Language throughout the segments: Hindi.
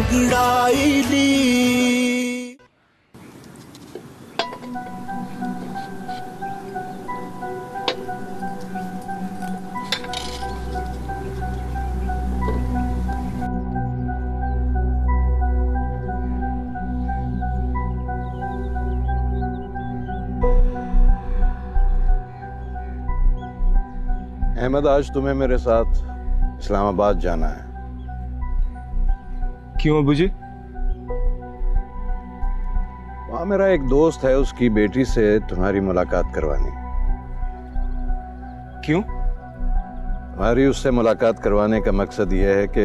अंगड़ाई ली। अहमद, आज तुम्हें मेरे साथ इस्लामाबाद जाना है। क्यों अबू जी? वहां मेरा एक दोस्त है, उसकी बेटी से तुम्हारी मुलाकात करवानी। क्यों? तुम्हारी उससे मुलाकात करवाने का मकसद यह है कि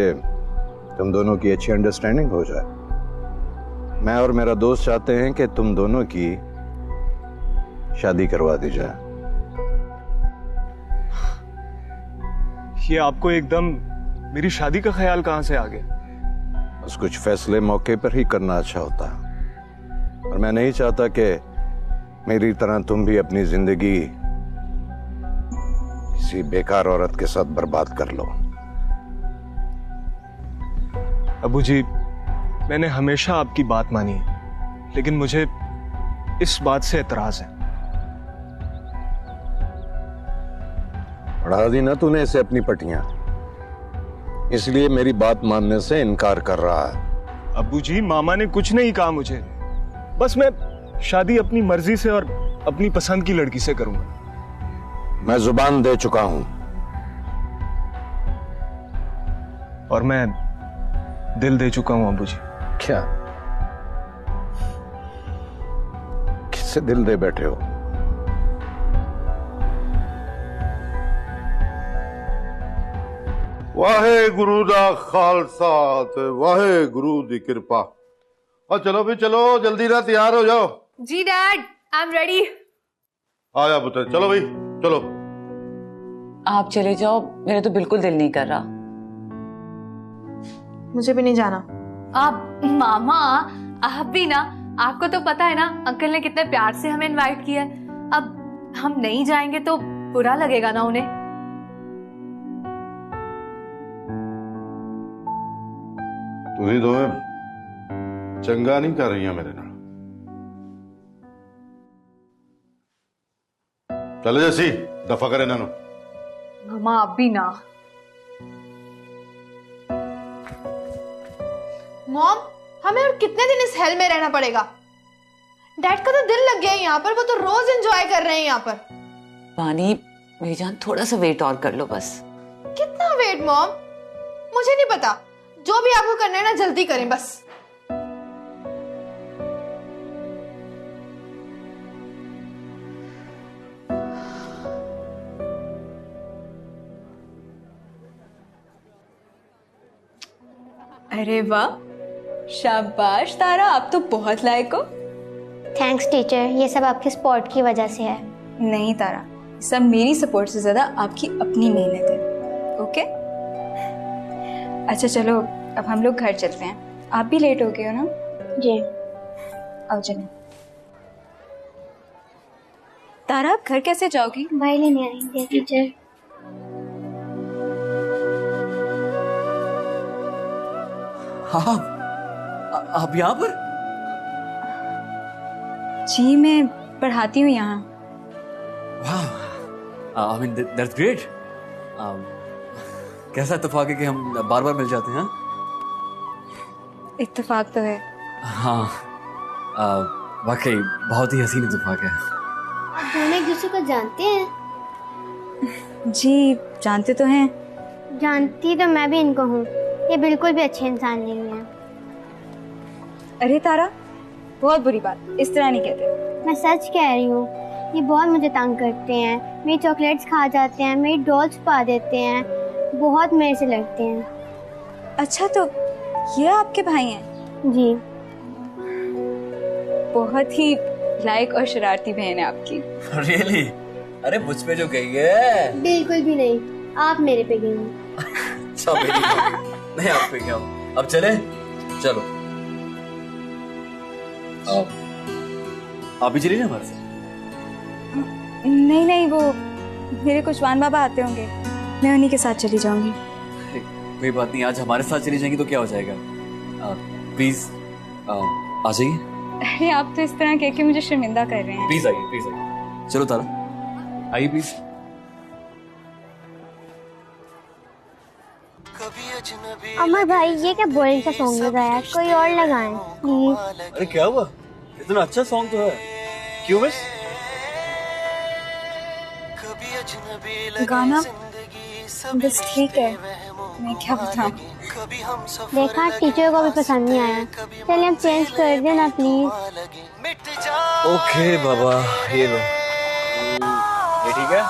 तुम दोनों की अच्छी अंडरस्टैंडिंग हो जाए। मैं और मेरा दोस्त चाहते हैं कि तुम दोनों की शादी करवा दी जाए। ये आपको एकदम मेरी शादी का ख्याल कहां से आ गया? बस कुछ फैसले मौके पर ही करना अच्छा होता है, और मैं नहीं चाहता कि मेरी तरह तुम भी अपनी जिंदगी किसी बेकार औरत के साथ बर्बाद कर लो। अबू जी, मैंने हमेशा आपकी बात मानी है, लेकिन मुझे इस बात से एतराज है। बढ़ा दी ना तूने इसे अपनी पटियां, इसलिए मेरी बात मानने से इनकार कर रहा है। अबू जी, मामा ने कुछ नहीं कहा मुझे, बस मैं शादी अपनी मर्जी से और अपनी पसंद की लड़की से करूंगा। मैं जुबान दे चुका हूं। और मैं दिल दे चुका हूं अबू जी। क्या? किससे दिल दे बैठे हो? वाहे गुरु दा खालसा ते वाहे गुरु दी कृपा। और चलो भी चलो, जल्दी ना तैयार हो जाओ। जी डैड, आई एम रेडी। आया पुत्र, चलो भाई चलो। आप चले जाओ, मेरा तो बिल्कुल दिल नहीं कर रहा। मुझे भी नहीं जाना। आप मामा, आप भी ना, आपको तो पता है ना अंकल ने कितने प्यार से हमें इनवाइट किया है। अब हम नहीं जाएंगे तो बुरा लगेगा ना उन्हें। तुझी तो चंगा नहीं कर रही है मेरे नाल। चले जैसी दफा करे इन्हों। मामा आप भी ना। मॉम, हमें और कितने दिन इस हेल में रहना पड़ेगा? डैड का तो दिल लग गया है यहाँ पर, वो तो रोज एंजॉय कर रहे हैं यहाँ पर। पानी, मेरी जान, थोड़ा सा वेट और कर लो बस। कितना वेट मॉम? मुझे नहीं पता, जो भी आपको करना है ना जल्दी करें बस। अरे वाह, शाबाश तारा, आप तो बहुत लायक हो। थैंक्स टीचर, ये सब आपके सपोर्ट की वजह से है। नहीं तारा, सब मेरी सपोर्ट से ज्यादा आपकी अपनी मेहनत है। ओके, अच्छा चलो अब हम लोग घर चलते हैं। आप भी लेट हो गए हो ना? जी। आओ चलें। तारा, आप घर कैसे जाओगी? भाई लेने आएंगे टीचर। हाँ, आप यहाँ पर? जी, मैं पढ़ाती हूँ यहाँ। वाह, आई मीन दैट्स ग्रेट। कैसा इत्तेफाक है कि हम बार बार मिल जाते हैं। इत्तेफाक तो है। हाँ, वाकई बहुत ही हसीन इत्तेफाक है। आप दोनों एक दूसरे को जानते हैं? जी जानते तो हैं। जानती तो मैं भी इनको हूँ, ये बिल्कुल भी अच्छे इंसान नहीं है। अरे तारा, बहुत बुरी बात, इस तरह नहीं कहते। मैं सच कह रही हूँ, ये बहुत मुझे तंग करते हैं, मेरी चॉकलेट्स खा जाते हैं, मेरी डॉल्स पा देते हैं, बहुत मेरे से लड़ते हैं। अच्छा, तो ये आपके भाई हैं? जी। बहुत ही लायक और शरारती बहन है आपकी। रियली? अरे मुझ पे जो गई है। बिल्कुल भी नहीं, आप मेरे पे गई हैं। अच्छा, नहीं आप पे क्या? अब चले, चलो। आप भी चलिए ना हमारे साथ। नहीं नहीं, वो मेरे कुशवान बाबा आते होंगे, मैं उन्हीं के साथ चली जाऊंगी। कोई बात नहीं, आज हमारे साथ चली जाएंगी तो क्या हो जाएगा? प्लीज आ जाइए। अरे आप तो इस तरह कह के मुझे शर्मिंदा कर रहे हैं। प्लीज आइए। चलो तारा आइए प्लीज। अमर भाई ये क्या बोरिंग सा सॉन्ग लगाया, कोई और लगाएं प्लीज। अरे क्या हुआ, इतना अच्छा सॉन्ग तो है, क्यों मिस? गाना बस ठीक है, मैं क्या बताऊं। देखा टीचर को भी पसंद नहीं आया, चलिए हम चेंज कर दें ना प्लीज। ओके बाबा, ये लो, ये ठीक है।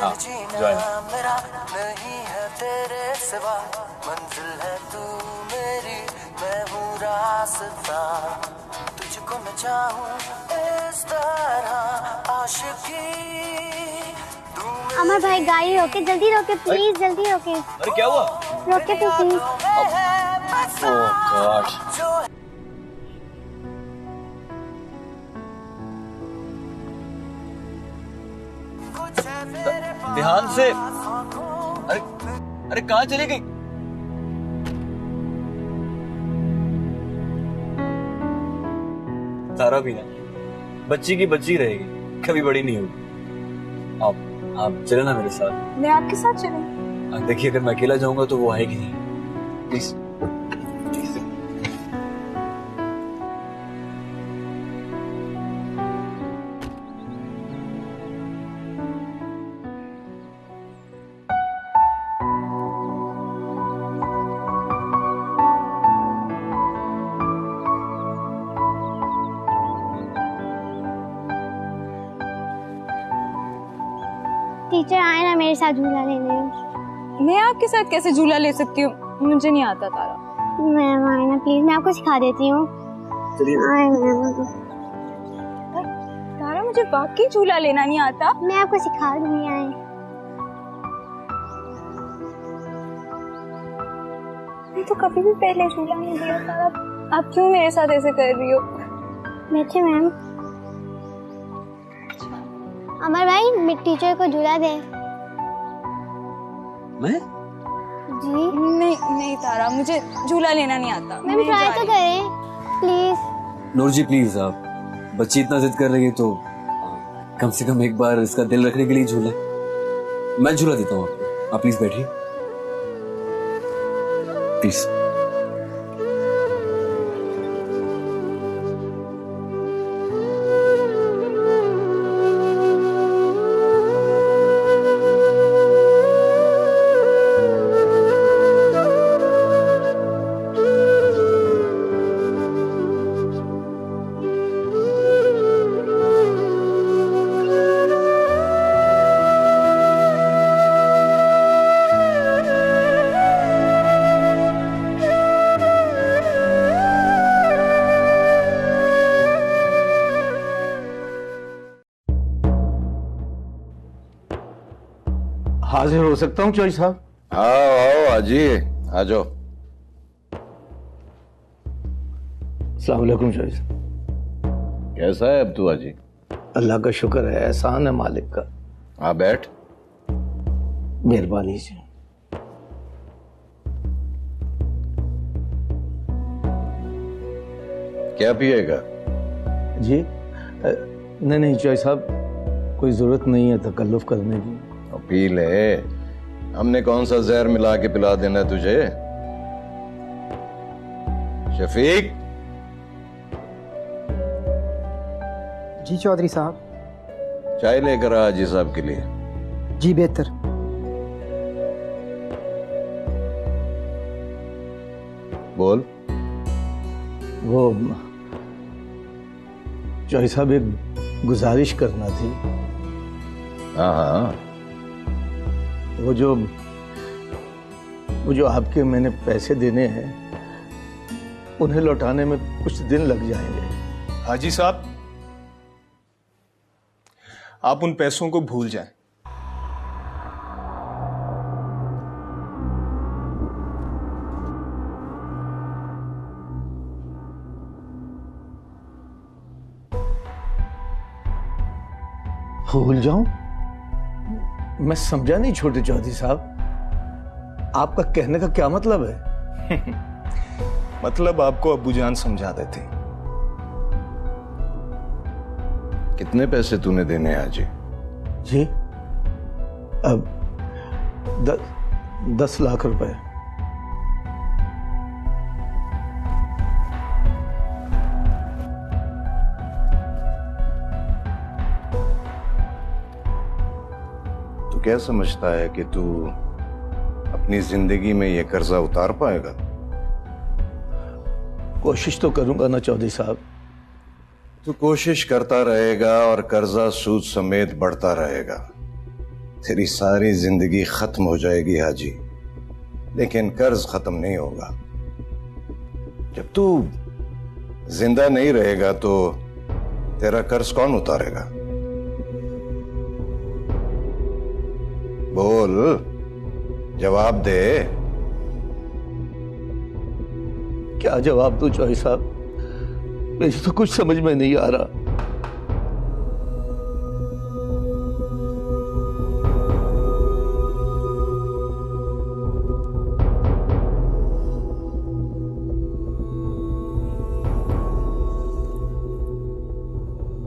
हाँ, ज्वाइन। मंजिल है तू मेरी, मैं हूँ रास्ता, तुझको मैं चाहूँ इस तरह आशिकी। अमर भाई गाड़ी रोके, जल्दी रोके प्लीज, जल्दी रोके। अरे क्या हुआ? रोके तो प्लीज। Oh God. ध्यान से। अरे अरे कहाँ चली गई? तारा भी ना बच्ची की बच्ची रहेगी, कभी बड़ी नहीं होगी। आप चले ना मेरे साथ। मैं आपके साथ चलूं? देखिए अगर मैं अकेला जाऊंगा तो वो आएगी नहीं, प्लीज। टीचर आए ना मेरे साथ झूला लेने। मैं आपके साथ कैसे झूला ले सकती हूँ, मुझे नहीं आता तारा। मैम आए ना प्लीज, मैं आपको सिखा देती हूँ। आए मैम। तारा मुझे वाकई झूला लेना नहीं आता। मैं आपको सिखा दूंगी, आए। मैं तो कभी भी पहले झूला नहीं दिया तारा, आप क्यों मेरे साथ ऐसे कर रही हो? बैठे मैम। अमर भाई टीचर को झूला दे। मैं? जी नहीं तारा, मुझे झूला लेना नहीं आता। मैम ट्राई तो करें प्लीज। नूर जी प्लीज, आप बच्ची इतना जिद कर रही है तो कम से कम एक बार इसका दिल रखने के लिए झूले। मैं झूला देता हूँ आपको, आप प्लीज बैठिए प्लीज। हाजिर हो सकता हूँ चौधरी साहब? आओ आओ आजिए, आ जाओ। अस्सलाम वालेकुम चौधरी साहब। कैसा है अब तू आजी? अल्लाह का शुक्र है, एहसान है मालिक का। आ बैठ। मेहरबानी से। क्या पिएगा? जी नहीं चौधरी साहब, कोई जरूरत नहीं है तकल्लुफ करने की। पी ले, हमने कौन सा जहर मिला के पिला देना है तुझे? शफीक। जी चौधरी साहब। चाय लेकर आ हाजी साहब के लिए। जी बेहतर। बोल। वो चौधरी साहब एक गुजारिश करना थी। हाँ हाँ। वो जो आपके मैंने पैसे देने हैं उन्हें लौटाने में कुछ दिन लग जाएंगे। हाजी साहब, आप उन पैसों को भूल जाएं। भूल जाऊं? मैं समझा नहीं छोटे चौधरी साहब, आपका कहने का क्या मतलब है? मतलब आपको अब्बूजान समझा देते। कितने पैसे तूने देने हैं हाजी? जी अब 10 लाख रुपए। तू क्या समझता है कि तू अपनी जिंदगी में ये कर्जा उतार पाएगा? कोशिश तो करूंगा ना चौधरी साहब। तू कोशिश करता रहेगा और कर्जा सूद समेत बढ़ता रहेगा। तेरी सारी जिंदगी खत्म हो जाएगी हाजी, लेकिन कर्ज खत्म नहीं होगा। जब तू जिंदा नहीं रहेगा तो तेरा कर्ज कौन उतारेगा? बोल, जवाब दे। क्या जवाब दूं चौधरी साहब, मुझे तो कुछ समझ में नहीं आ रहा।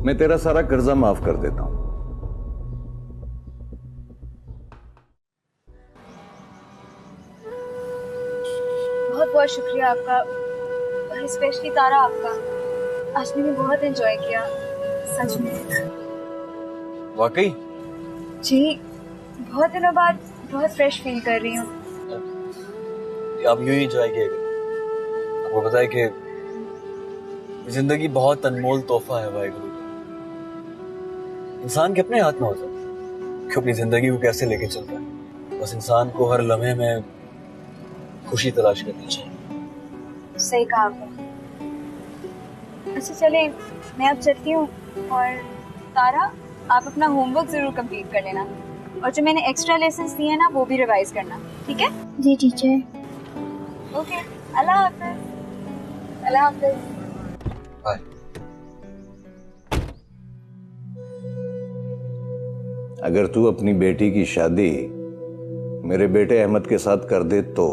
मैं तेरा सारा कर्जा माफ कर देता हूं। बहुत बहुत शुक्रिया आपका, और स्पेशली तारा आपका। आज मैंने बहुत एंजॉय किया, सच में। वाकई? जी, बहुत दिनों बाद बहुत फ्रेश फील कर रही हूँ। आप यूं ही एंजॉय किया करें। आपको पता है कि जिंदगी बहुत अनमोल तोहफा है वाहिगुरु। इंसान के अपने हाथ में होता है कि अपनी जिंदगी को कैसे लेके चलता है। बस इंसान को हर लम्हे में खुशी तलाश करनी चाहिए। सही कहा आपने। अच्छा चले, मैं अब चलती हूँ, और तारा आप अपना होमवर्क जरूर कंप्लीट कर लेना, और जो मैंने एक्स्ट्रा लेसन्स दिए हैं ना वो भी रिवाइज करना, ठीक है? जी टीचर। ओके, अल्लाह हाफिज। अल्लाह हाफिज। बाय। अगर तू अपनी बेटी की शादी मेरे बेटे अहमद के साथ कर दे तो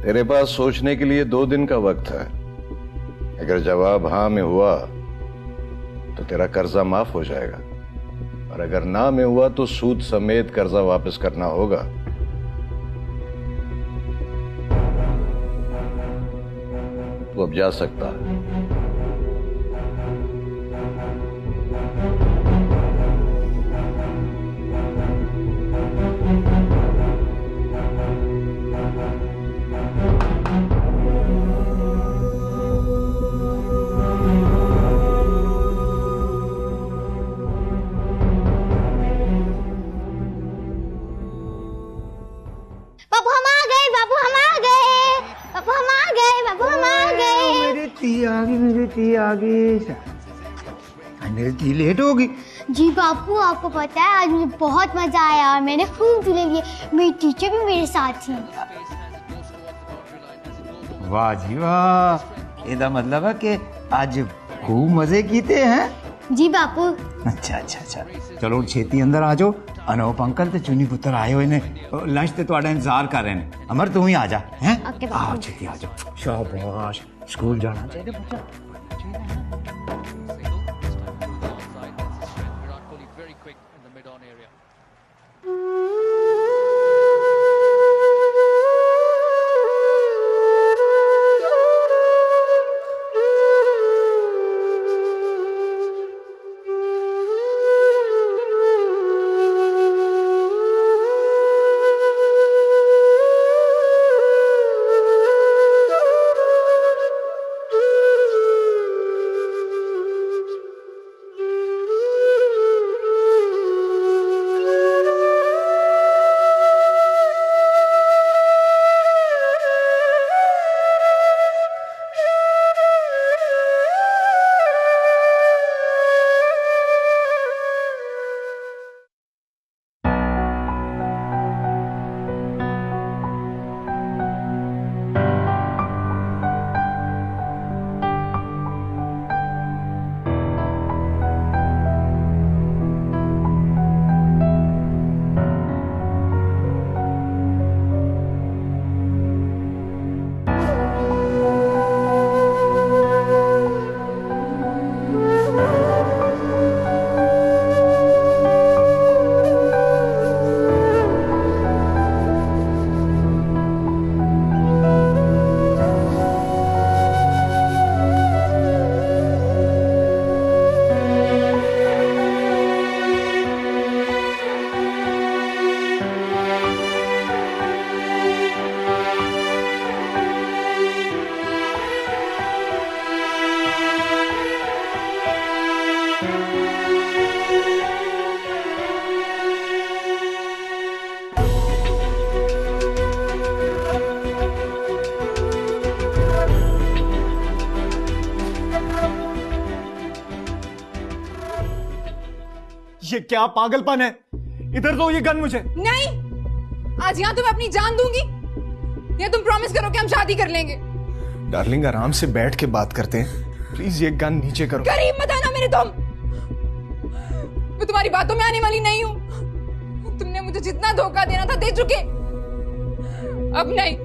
तेरे पास सोचने के लिए 2 दिन का वक्त है। अगर जवाब हाँ में हुआ तो तेरा कर्जा माफ हो जाएगा, और अगर ना में हुआ तो सूद समेत कर्जा वापस करना होगा। तू अब जा सकता है। बाबू हम आ गए, बाबू हम आ गए, बाबू हम आ गए, बाबू हम आ गए। मेरी ती आ गई, मेरी ती आ गई। मेरी ती लेट होगी। जी बापू, आपको पता है आज मुझे बहुत मजा आया और मैंने खूब झूले लिए। मेरी टीचर भी मेरे साथ थी। वाह जी वाह, ਇਹਦਾ मतलब है कि आज खूब मजे कीते हैं। जी बापू। अच्छा अच्छा अच्छा, चलो ਹੁਣ ਛੇਤੀ ਅੰਦਰ ਆ ਜਾਓ। ਅਨੂਪ ਅੰਕਲ ਤੇ ਚੁੰਨੀ ਪੁੱਤਰ ਆਏ ਹੋਏ ਨੇ, ਲੰਚ ਤੇ ਤੁਹਾਡਾ ਇੰਤਜ਼ਾਰ ਕਰ ਰਹੇ ਨੇ। ਅਮਰ ਤੂੰ ਹੀ ਆ ਜਾ। ਹੈ ਆਓ ਛੇਤੀ ਆ ਜਾਓ। ਸ਼ਾਬਾਸ਼, ਸਕੂਲ ਜਾਣਾ ਚਾਹੀਦਾ ਬੱਚਾ। ये क्या पागलपन है? इधर दो ये गन मुझे। नहीं, आज यहाँ तुम्हें अपनी जान दूंगी या तुम प्रॉमिस करो कि हम शादी कर लेंगे। डार्लिंग आराम से बैठ के बात करते हैं, प्लीज ये गन नीचे करो। करीब मत आना मेरे तुम, मैं तुम्हारी बातों में आने वाली नहीं हूँ। तुमने मुझे जितना धोखा देना था दे चुके, अब नहीं।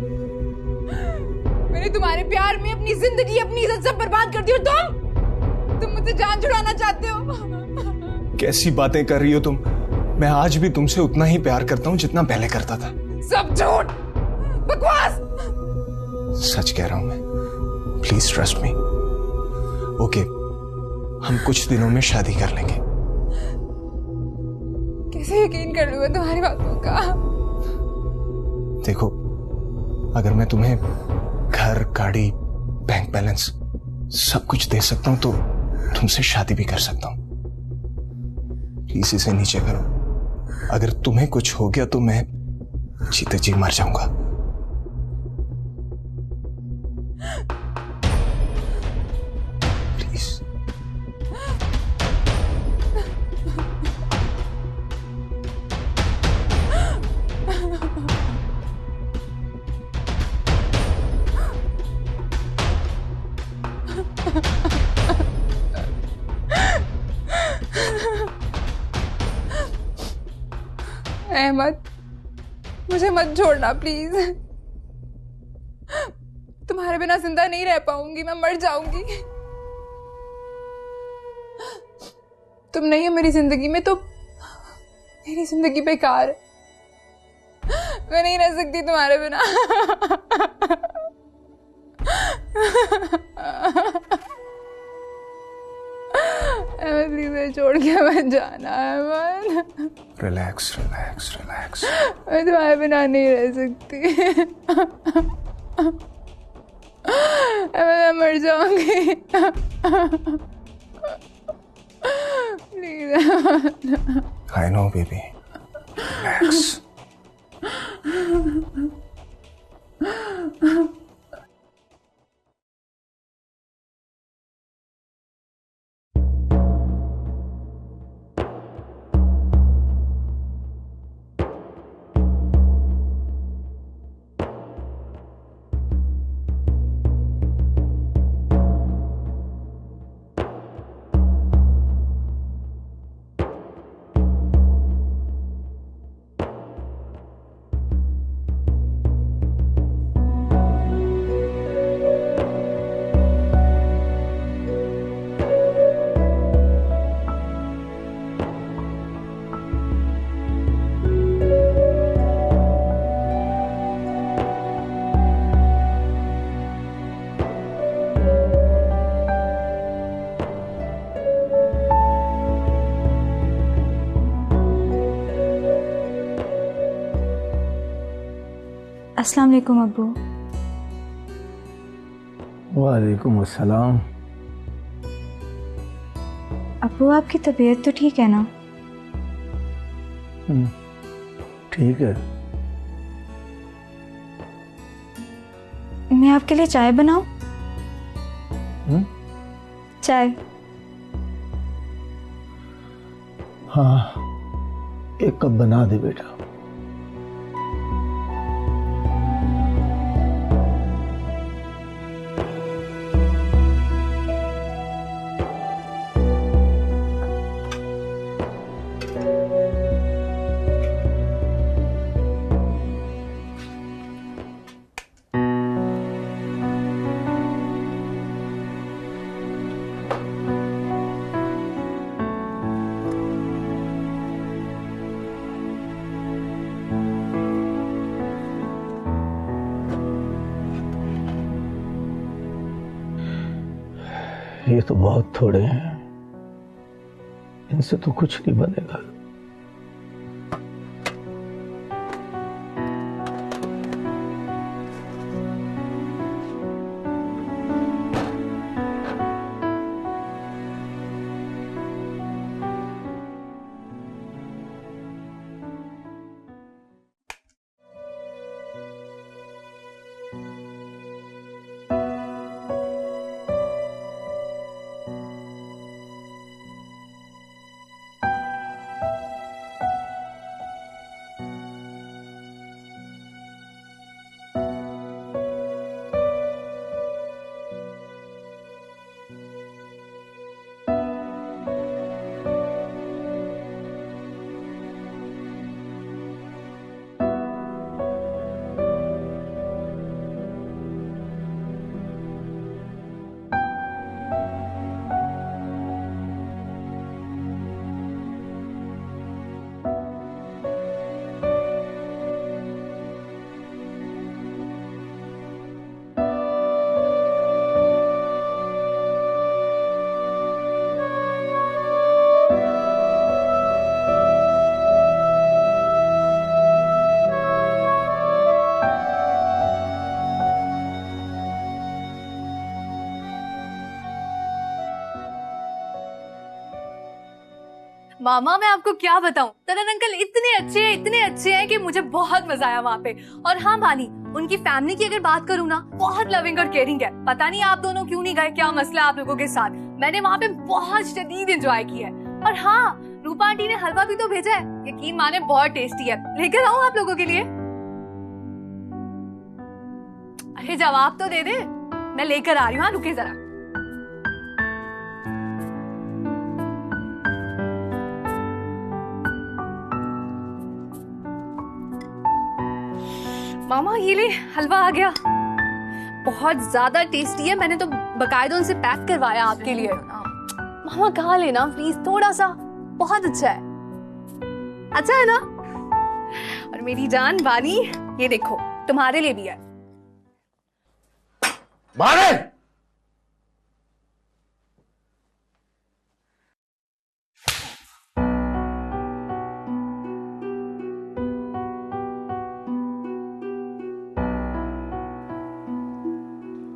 मैंने तुम्हारे प्यार में अपनी जिंदगी अपनी इज्जत सब बर्बाद कर दी और तुम मुझसे जान छुड़ाना चाहते हो। कैसी बातें कर रही हो तुम? मैं आज भी तुमसे उतना ही प्यार करता हूँ जितना पहले करता था। सब झूठ, बकवास। सच कह रहा हूं मैं, प्लीज ट्रस्ट मी। ओके, हम कुछ दिनों में शादी कर लेंगे। कैसे यकीन कर लूं मैं तुम्हारी बातों का? देखो, अगर मैं तुम्हें घर, गाड़ी, बैंक बैलेंस सब कुछ दे सकता हूं तो तुमसे शादी भी कर सकता हूं। प्लीज इसे नीचे करो। अगर तुम्हें कुछ हो गया तो मैं जीते जी मर जाऊंगा। प्लीज। अहमद, मुझे मत छोड़ना प्लीज। तुम्हारे बिना जिंदा नहीं रह पाऊंगी, मैं मर जाऊंगी। तुम नहीं हो मेरी जिंदगी में तो मेरी जिंदगी बेकार है। मैं नहीं रह सकती तुम्हारे बिना। अहमद प्लीज छोड़ के मत जाना अहमद। Relax relax relax. मैं तुम्हारे बिना नहीं रह सकती। मैं मर जाऊंगी। Please. I know baby, relax. अस्सलाम वालेकुम अब्बू। वालेकुम अस्सलाम। अब्बू, आपकी तबीयत तो ठीक है ना? ठीक है। मैं आपके लिए चाय बनाऊं? चाय? हाँ, एक कप बना दे बेटा। ये तो बहुत थोड़े हैं, इनसे तो कुछ नहीं बनेगा। मामा मैं आपको क्या बताऊं, तरन अंकल इतने अच्छे हैं कि मुझे बहुत मजा आया वहाँ पे। और हाँ बानी, उनकी फैमिली की अगर बात करूँ ना, बहुत लविंग और केयरिंग है। पता नहीं आप दोनों क्यों नहीं गए, क्या मसला आप लोगों के साथ। मैंने वहाँ पे बहुत शदीद एंजॉय किया है। और हाँ, रूपा आंटी ने हलवा भी तो भेजा है, यकीन माने बहुत टेस्टी है। लेकर आऊं आप लोगों के लिए? अरे जवाब तो दे दे। मैं लेकर आ रही हूँ, हाँ रुके जरा। मामा ये ले, हलवा आ गया। बहुत ज्यादा टेस्टी है, मैंने तो बकायदा उनसे पैक करवाया आपके लिए। मामा खा लेना प्लीज, थोड़ा सा, बहुत अच्छा है। अच्छा है ना? और मेरी जान बानी, ये देखो तुम्हारे लिए भी है। मारे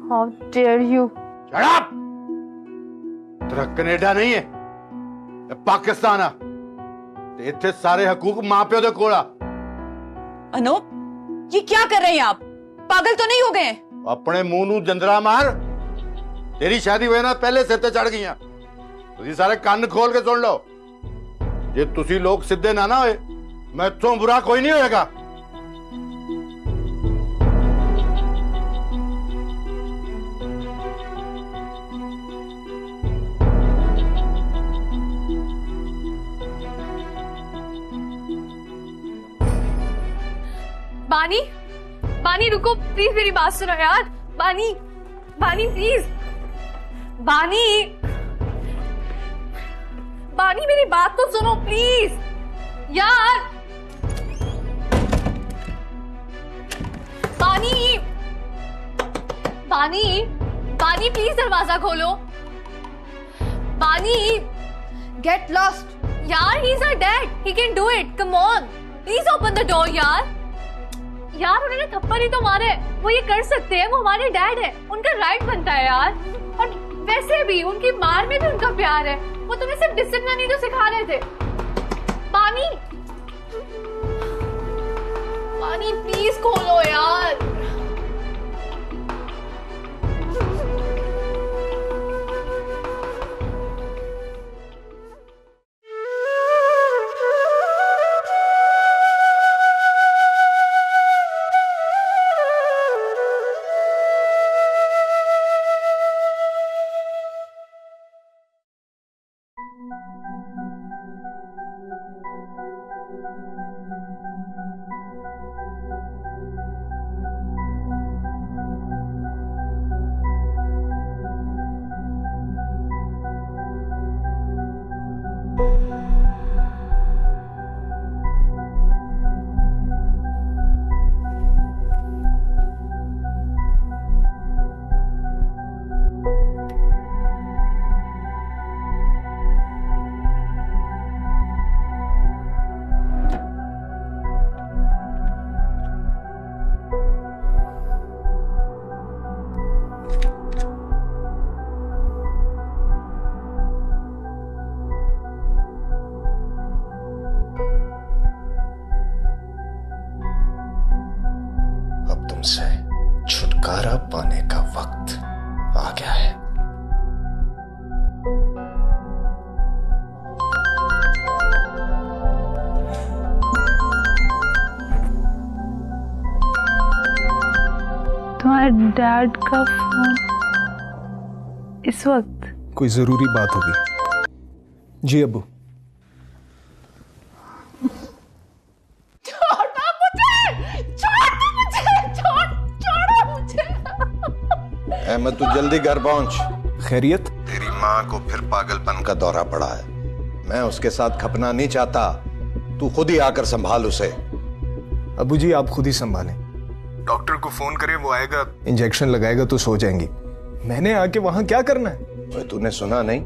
How dare you? Shut up! तेरा कनेडा नहीं है, पाकिस्तान है। ते इत्थे सारे हकूक मां प्यो दे कोल आ। अनूप, ये क्या कर रहे हैं आप? पागल तो नहीं हो गए? अपने मुंह नू जंदरा मार। तेरी शादी वजह नाल पहले सिर ते चढ़ गईयां। तुसी सारे कान खोल के सुन लो, जे तुसी लोग सीधे ना होए, मैं इत्थों बुरा कोई नहीं होएगा। बानी, बानी रुको प्लीज, मेरी बात सुनो यार। बानी, बानी प्लीज, बानी, बानी मेरी बात तो सुनो प्लीज यार। बानी, बानी, बानी प्लीज दरवाजा खोलो। बानी, Get lost. यार he is our dad, he can do it, come on, please open the door यार। यार उन्होंने थप्पड़ ही तो मारे, वो ये कर सकते हैं, वो हमारे डैड है, उनका राइट बनता है यार। और वैसे भी उनकी मार में भी उनका प्यार है, वो तुम्हें सिर्फ डिसिप्लिन ही तो सिखा रहे थे। पानी, पानी प्लीज खोलो यार। तुमसे छुटकारा पाने का वक्त आ गया है। तुम्हारे डैड का फोन इस वक्त? कोई जरूरी बात होगी। जी अब्बू। अहमद तू जल्दी घर पहुंच। खैरियत? तेरी माँ को फिर पागलपन का दौरा पड़ा है। मैं उसके साथ खपना नहीं चाहता, तू खुद ही आकर संभाल उसे। अबू जी आप खुद ही संभालें। डॉक्टर को फोन करें, वो आएगा, इंजेक्शन लगाएगा तो सो जाएंगी। मैंने आके वहां क्या करना है? तूने सुना नहीं?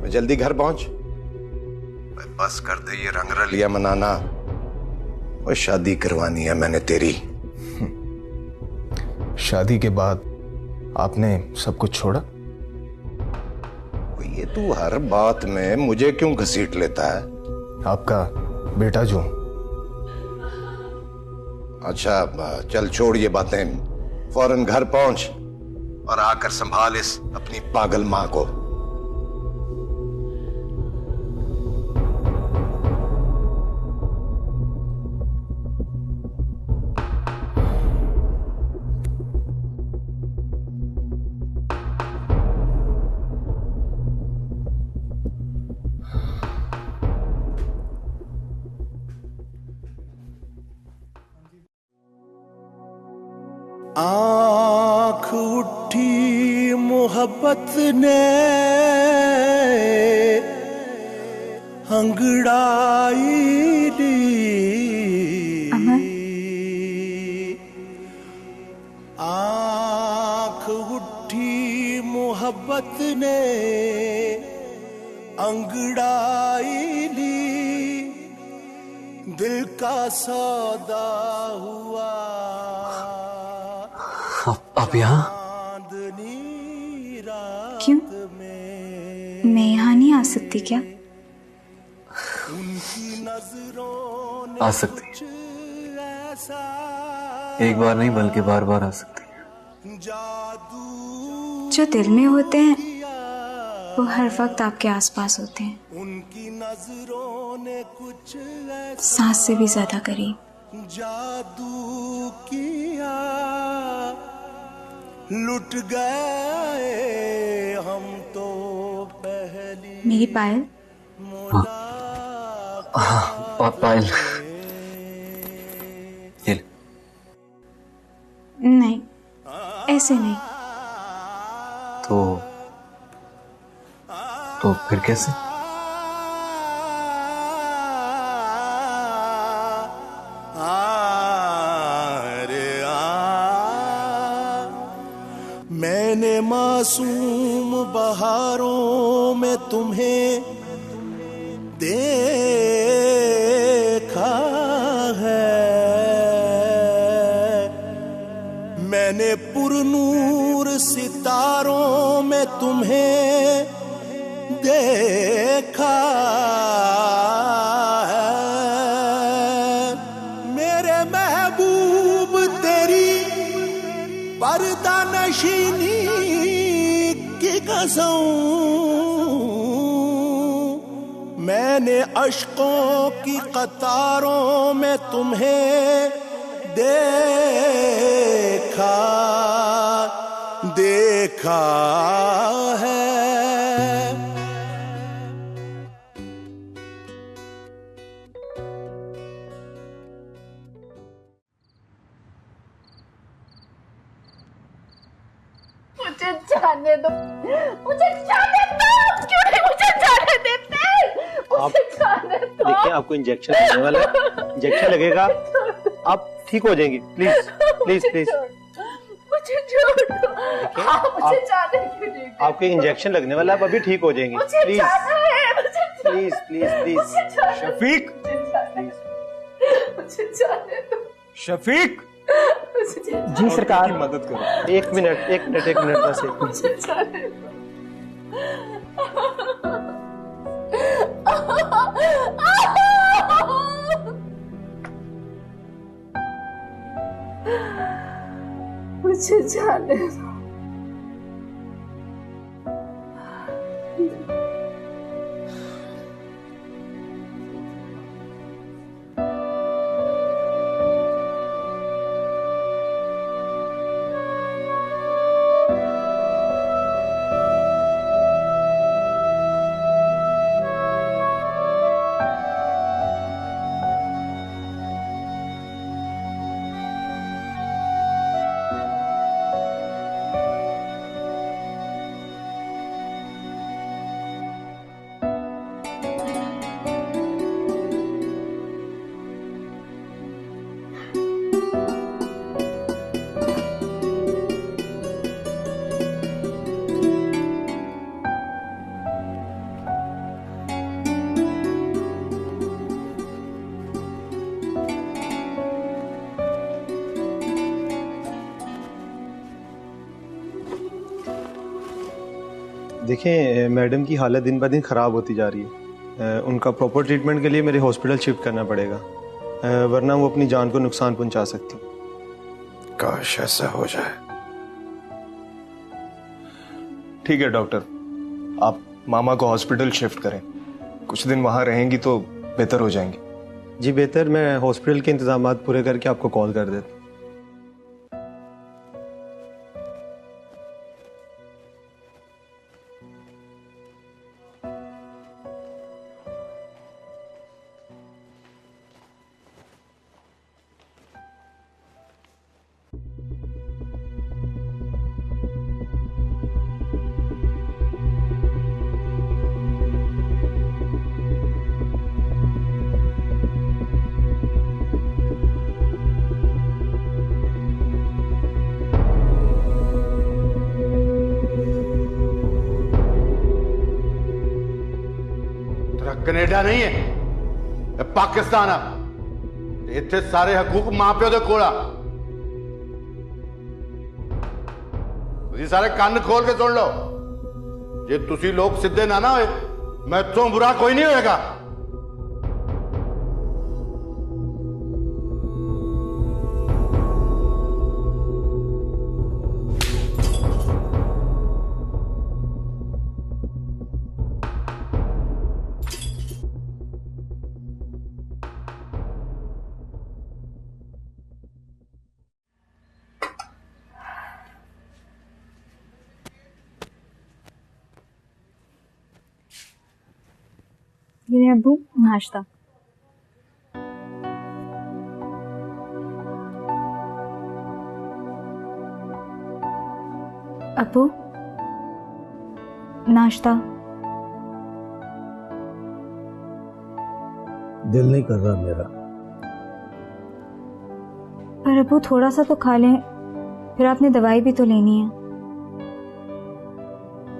मैं जल्दी घर पहुंच। बस कर दे ये रंगरलिया मनाना। वो शादी करवानी है मैंने तेरी। शादी के बाद आपने सब कुछ छोड़ा? ये तू हर बात में मुझे क्यों घसीट लेता है? आपका बेटा जो। अच्छा चल छोड़ ये बातें, फौरन घर पहुंच और आकर संभाल इस अपनी पागल मां को। आँख उठी मोहब्बत ने अंगड़ाई ली, आँख उठी मोहब्बत ने अंगड़ाई ली, दिल का सौदा हुआ। आप यहाँ? क्यों? मैं यहाँ नहीं आ सकती क्या? आ सकती, एक बार नहीं बल्कि बार बार आ सकती। जो दिल में होते हैं वो हर वक्त आपके आसपास होते हैं, सांस से भी ज्यादा करीब। जादू किया लुट गए हम तो पहली। मेरी पायल। हाँ पायल। नहीं ऐसे नहीं। तो फिर कैसे? मैंने मासूम बहारों में तुम्हें देखा है, मैंने पुरनूर सितारों में तुम्हें देखा है, मेरे महबूब तेरी पर्दा नशीनी की कसम, मैंने अश्कों की कतारों में तुम्हें देखा है। मुझे जाने दो, मुझे जाने दो। क्यों नहीं मुझे जाने देते? मुझे जाने दो। देखिए आपको इंजेक्शन लगने वाला है, इंजेक्शन लगेगा, आप ठीक हो जाएंगी। प्लीज प्लीज प्लीज मुझे छोड़ दो। मुझे जाने क्यों नहीं देते? आपके इंजेक्शन लगने वाला है, आप अभी ठीक हो जाएंगी। Please please please please Shafiq, मुझे जाने दो। शफीक। जी सरकार, मदद करो। एक मिनट बस एक मिनट। मुझे जाने दो। मुझे जाने दो। देखें मैडम की हालत दिन ब दिन खराब होती जा रही है। उनका प्रॉपर ट्रीटमेंट के लिए मेरे हॉस्पिटल शिफ्ट करना पड़ेगा, वरना वो अपनी जान को नुकसान पहुंचा सकती। काश ऐसा हो जाए। ठीक है डॉक्टर, आप मामा को हॉस्पिटल शिफ्ट करें, कुछ दिन वहां रहेंगी तो बेहतर हो जाएंगी। जी बेहतर, मैं हॉस्पिटल के इंतजाम पूरे करके आपको कॉल कर देता हूँ। कनेडा नहीं है, पाकिस्तान है। इत्थे सारे हकूक मां प्यो दे कोल आ। तुसीं सारे कान खोल के सुन लो, जे तुसीं लोग सीधे ना होए, मैं इत्थों बुरा कोई नहीं होएगा। ये अब्बू नाश्ता। अब्बू नाश्ता। दिल नहीं कर रहा मेरा। पर अब्बू थोड़ा सा तो खा लें, फिर आपने दवाई भी तो लेनी है।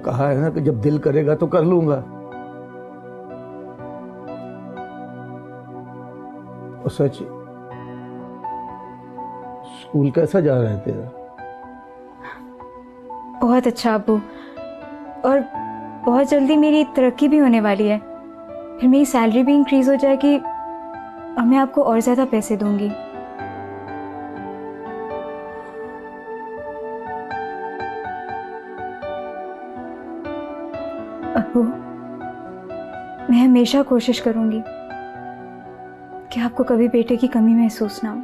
कहा है ना कि जब दिल करेगा तो कर लूंगा। और सच, स्कूल कैसा जा रहा है तेरा? बहुत अच्छा अब्बू, और बहुत जल्दी मेरी तरक्की भी होने वाली है। फिर मेरी सैलरी भी इंक्रीज हो जाएगी और मैं आपको और ज्यादा पैसे दूंगी। अब्बू, मैं हमेशा कोशिश करूंगी कि आपको कभी बेटे की कमी महसूस ना हो।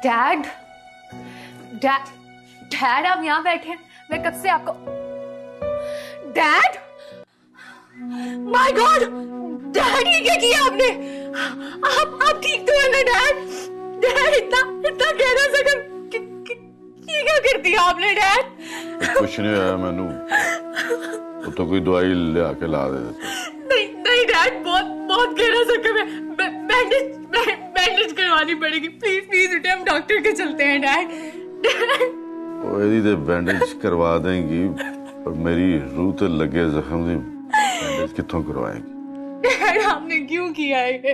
डैड, डैड, डैड आप यहाँ बैठे हैं, मैं कब से आपको। डैड, माय गॉड, डैड ये क्या किया आपने? आप ठीक तो है ना डैड? डैड इतना इतना गहरा जख्म ये क्या कर दिया आपने डैड? कुछ नहीं आया मैनू, वो तो कोई दवाई ले आके ला दे। नहीं नहीं डैड, बहुत बहुत गहरा जख्म है, बैंडेज करवानी पड़ेगी। प्लीज प्लीज उठे, हम डॉक्टर के चलते हैं डैड। यदि ते बैंडेज करवा देंगी, पर मेरी रूह ते लगे जख्म दी बैंडेज कित्थों करवाएंगी? डैड आपने क्यों किया है?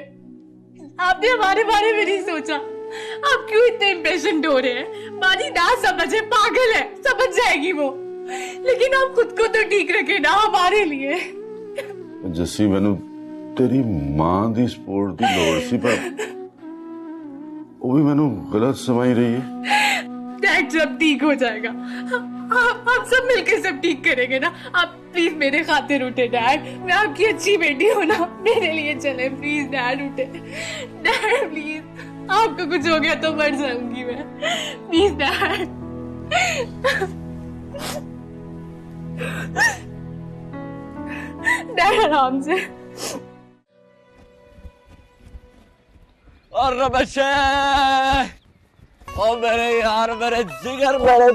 आपने हमारे बारे में नहीं सोचा। आप क्यों इतने इम्पेशेंट हो रहे हैं? मानी ना समझे, पागल है, समझ जाएगी वो, लेकिन आप खुद को तो ठीक रखे ना हमारे लिए। जस्सी मैनू तेरी मां दी सपोर्ट दी लोड़ सी, पर वो भी मैनू गलत समझ रही है। डैड सब ठीक हो जाएगा, आप सब मिलकर सब ठीक करेंगे ना। आप प्लीज मेरे खातिर उठे डैड, मैं आपकी अच्छी बेटी हूँ ना, मेरे लिए चले प्लीज डैड उठे। डैड प्लीज, आपको कुछ हो गया तो मर जाऊंगी मैं, प्लीज डैड। डैड आराम से। और रमेश, ओ मेरे यार, मेरे जिगर, मेरे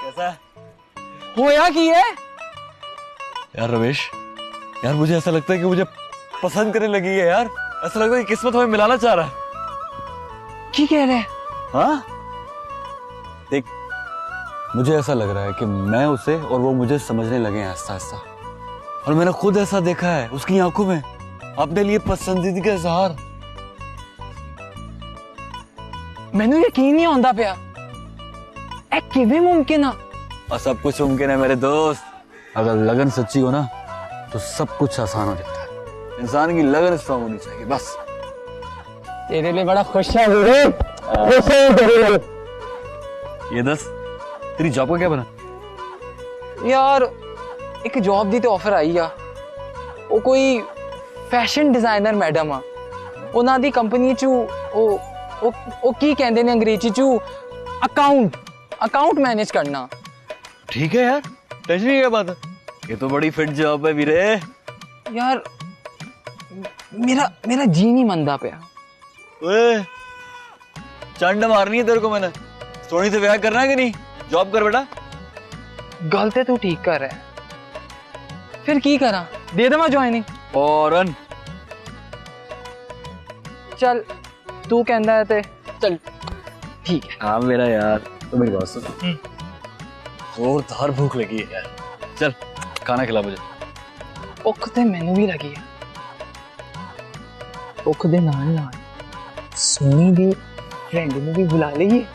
कैसा होया की है यार रमेश? यार मुझे ऐसा लगता है कि मुझे पसंद करने लगी है यार। ऐसा लगता है कि किस्मत हमें मिलाना चाह रहा है। की कह रहे? हाँ देख, मुझे ऐसा लग रहा है कि मैं उसे और वो मुझे समझने लगे हैं आहिस्ता आहिस्ता। और मैंने खुद ऐसा देखा है उसकी आंखों में अपने लिए पसंदीदा का इजहार। मैंने यकीन नहीं होता पिया, ए किवें मुमकिन है? और सब कुछ मुमकिन है मेरे दोस्त। अगर लगन सच्ची हो ना तो सब कुछ आसान हो जाता है। इंसान की लगन स्ट्रांग होनी चाहिए बस। तेरे लिए बड़ा खुश है वीरे, खुश है तेरे लिए। ये दस, तेरी जॉब का क्या बना? यार एक जॉब दी तो ऑफर आई आ, वो कोई फैशन डिजाइनर मैडम आ, उन्हां दी कंपनी चू ओ की कहंदे ने अंग्रेजी चू अकाउंट मैनेज करना। ठीक है यार, टेंशन की क्या बात है, ये तो बड़ी फिट जॉब है वीरे। यार मेरा जी नहीं मनदा पिया। ओए चंड मारनी है तेरे को मैंने। सोनी से ब्याह करना है कि नहीं? जॉब कर बेटा। गलत है तू ठीक कर रहा है, फिर की करा? दे देवा ज्वाइनिंग फौरन। चल तू कहंदा है ते चल ठीक है। हाँ मेरा यार, तो मेरी बात सुन, जोरदार भूख लगी है यार, चल खाना खिला मुझे। भुख ते मैनू भी लगी है। भुख दे नाल नाल सोनी दी फ्रेंड नू भी बुला लईए।